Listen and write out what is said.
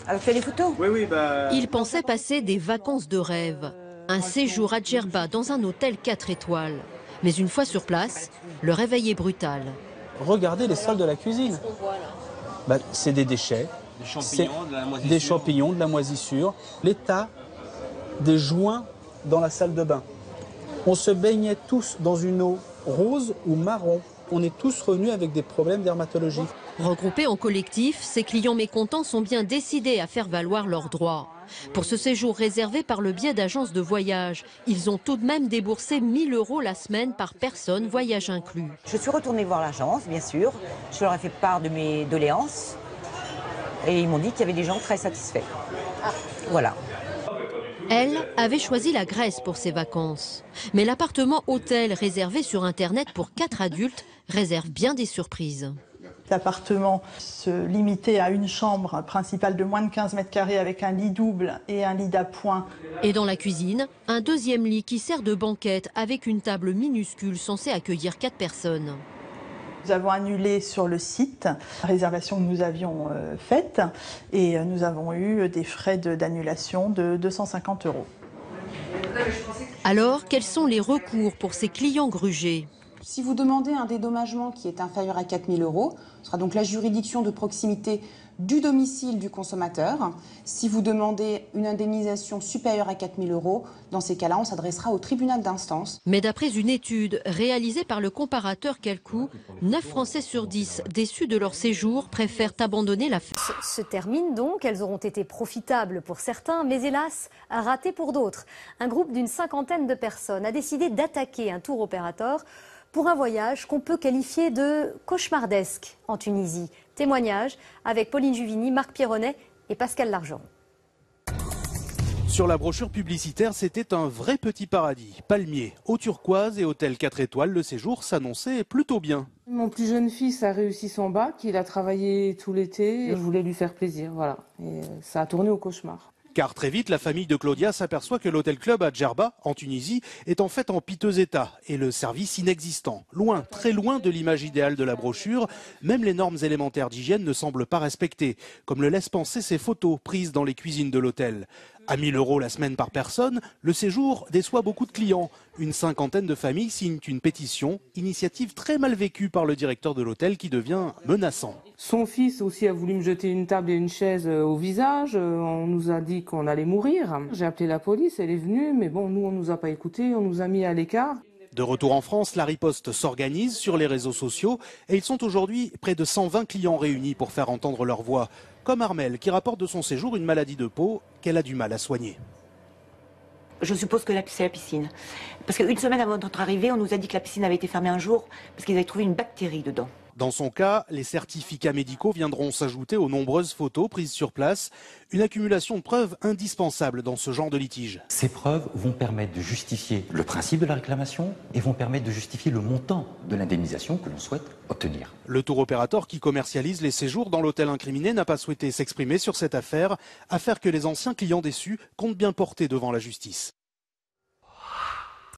Alors tu as les photos? Oui, Il pensait passer des vacances de rêve. Un séjour à Djerba dans un hôtel 4 étoiles. Mais une fois sur place, le réveil est brutal. Regardez les sols de la cuisine. C'est des déchets, des champignons, de la moisissure, l'état des joints dans la salle de bain. On se baignait tous dans une eau rose ou marron. On est tous revenus avec des problèmes dermatologiques. Regroupés en collectif, ces clients mécontents sont bien décidés à faire valoir leurs droits. Pour ce séjour réservé par le biais d'agences de voyage, ils ont tout de même déboursé 1 000 € la semaine par personne, voyage inclus. Je suis retournée voir l'agence, bien sûr. Je leur ai fait part de mes doléances. Et ils m'ont dit qu'il y avait des gens très satisfaits. Voilà. Elle avait choisi la Grèce pour ses vacances. Mais l'appartement hôtel réservé sur Internet pour 4 adultes réserve bien des surprises. L'appartement se limitait à une chambre principale de moins de 15 mètres carrés avec un lit double et un lit d'appoint. Et dans la cuisine, un deuxième lit qui sert de banquette avec une table minuscule censée accueillir 4 personnes. Nous avons annulé sur le site la réservation que nous avions faite et nous avons eu des frais d'annulation de 250 €. Alors, quels sont les recours pour ces clients grugés ? Si vous demandez un dédommagement qui est inférieur à 4 000 €, ce sera donc la juridiction de proximité du domicile du consommateur. Si vous demandez une indemnisation supérieure à 4 000 €, dans ces cas-là, on s'adressera au tribunal d'instance. Mais d'après une étude réalisée par le comparateur Quelcou, 9 Français sur 10 déçus de leur séjour préfèrent abandonner la fête. Se termine donc, elles auront été profitables pour certains, mais hélas, ratées pour d'autres. Un groupe d'une 50aine de personnes a décidé d'attaquer un tour opérateur pour un voyage qu'on peut qualifier de cauchemardesque en Tunisie. Témoignage avec Pauline Juvigny, Marc Pierronnet et Pascal Largeron. Sur la brochure publicitaire, c'était un vrai petit paradis. Palmiers, eau turquoise et hôtel 4 étoiles, le séjour s'annonçait plutôt bien. Mon plus jeune fils a réussi son bac, il a travaillé tout l'été. Je voulais lui faire plaisir, voilà. Et ça a tourné au cauchemar. Car très vite, la famille de Claudia s'aperçoit que l'hôtel club à Djerba, en Tunisie, est en fait en piteux état et le service inexistant. Loin, très loin de l'image idéale de la brochure, même les normes élémentaires d'hygiène ne semblent pas respectées, comme le laissent penser ces photos prises dans les cuisines de l'hôtel. À 1 000 € la semaine par personne, le séjour déçoit beaucoup de clients. Une 50aine de familles signent une pétition, initiative très mal vécue par le directeur de l'hôtel qui devient menaçant. Son fils aussi a voulu me jeter une table et une chaise au visage. On nous a dit qu'on allait mourir. J'ai appelé la police, elle est venue, mais bon, nous on nous a pas écoutés, on nous a mis à l'écart. De retour en France, la riposte s'organise sur les réseaux sociaux et ils sont aujourd'hui près de 120 clients réunis pour faire entendre leur voix. Comme Armelle qui rapporte de son séjour une maladie de peau qu'elle a du mal à soigner. Je suppose que c'est la piscine. Parce qu'une semaine avant notre arrivée, on nous a dit que la piscine avait été fermée un jour parce qu'ils avaient trouvé une bactérie dedans. Dans son cas, les certificats médicaux viendront s'ajouter aux nombreuses photos prises sur place. Une accumulation de preuves indispensable dans ce genre de litige. Ces preuves vont permettre de justifier le principe de la réclamation et vont permettre de justifier le montant de l'indemnisation que l'on souhaite obtenir. Le tour opérateur qui commercialise les séjours dans l'hôtel incriminé n'a pas souhaité s'exprimer sur cette affaire que les anciens clients déçus comptent bien porter devant la justice.